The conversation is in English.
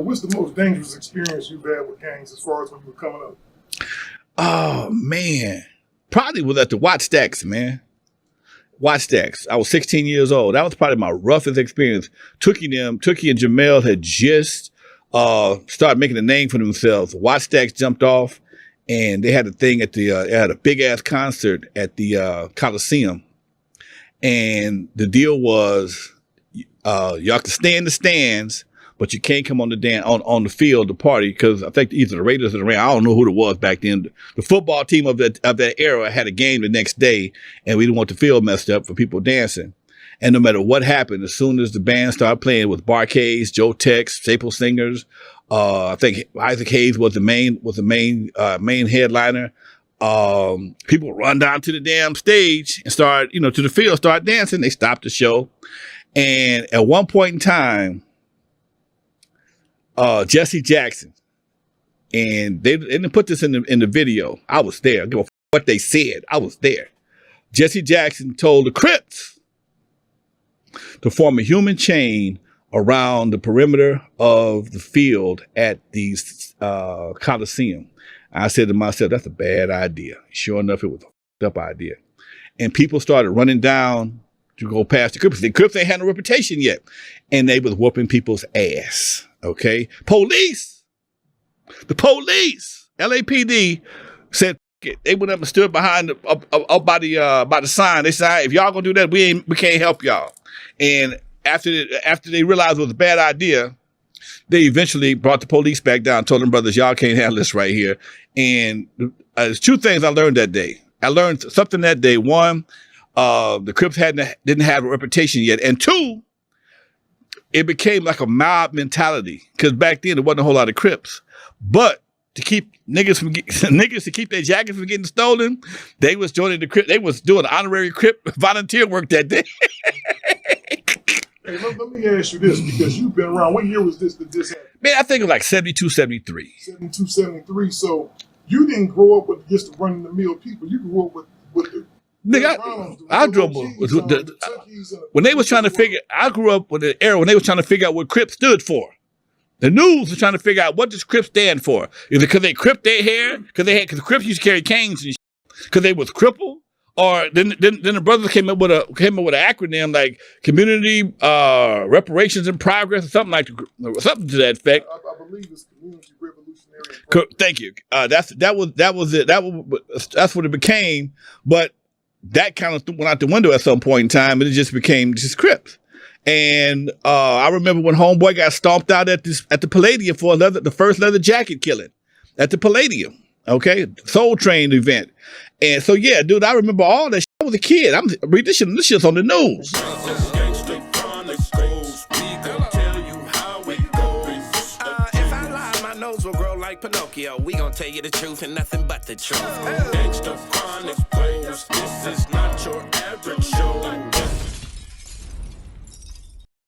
what's the most dangerous experience you've had with gangs as far as when you were coming up? Oh, man. Probably was at the Watch Stacks, man. Watch Stacks. I was 16 years old. That was probably my roughest experience. Tookie and Jamel had just started making a name for themselves. Watch Stacks jumped off, and they had a thing at the they had a big ass concert at the Coliseum, and the deal was y'all can stay in the stands, but you can't come on on the field to party because I think either the Raiders or the Rams, I don't know who it was back then. The football team of that era had a game the next day, and we didn't want the field messed up for people dancing. And no matter what happened, as soon as the band started playing with Barcades, Joe Tex, Staple Singers, I think Isaac Hayes was the main headliner. People run down to the damn stage and start, to the field, start dancing. They stopped the show. And at one point in time, Jesse Jackson, and they didn't put this in the video. I was there. I don't give a f- what they said. I was there. Jesse Jackson told the Crips to form a human chain around the perimeter of the field at the Coliseum. I said to myself, that's a bad idea. Sure enough, it was a f***ed up idea. And people started running down to go past the Crips. The Crips ain't had no reputation yet. And they was whooping people's ass. Okay? Police! The police! LAPD said, F- it. They went up and stood behind up by the sign. They said, if y'all gonna do that, we can't help y'all. And after they realized it was a bad idea, they eventually brought the police back down, told them, brothers, y'all can't handle this right here. And there's two things I learned that day. I learned something that day. One, the Crips didn't have a reputation yet. And two, it became like a mob mentality. Because back then, there wasn't a whole lot of Crips. But to keep niggas to keep their jackets from getting stolen, they was joining the Crip. They was doing honorary Crip volunteer work that day. Hey, let me ask you this, because you've been around. What year was this that this happened? Man, I think it was like 72, 73. 72, 73. So you didn't grow up with just the run-of-the-mill people. You grew up with the Nigga, I grew up with when they was trying to figure. I grew up with the era when they was trying to figure out what Crip stood for. The news was trying to figure out what does Crip stand for. Is it because they cripped their hair? Because the Crips used to carry canes and because they was crippled? Or then the brothers came up with an acronym like Community Reparations and Progress or something something to that effect. I believe it's Community Revolutionary. Thank you. That was it. That's what it became. But that kind of went out the window at some point in time, and it just became just Crips. And I remember when Homeboy got stomped out at the Palladium for the first leather jacket killing at the Palladium. Okay, Soul Train event. And so, yeah, dude, I remember all that shit. I was a kid. Read this shit's on the news. If I lie, my nose will grow like Pinocchio. We gon' tell you the truth and nothing but the truth. Gangsta Chronicles, this is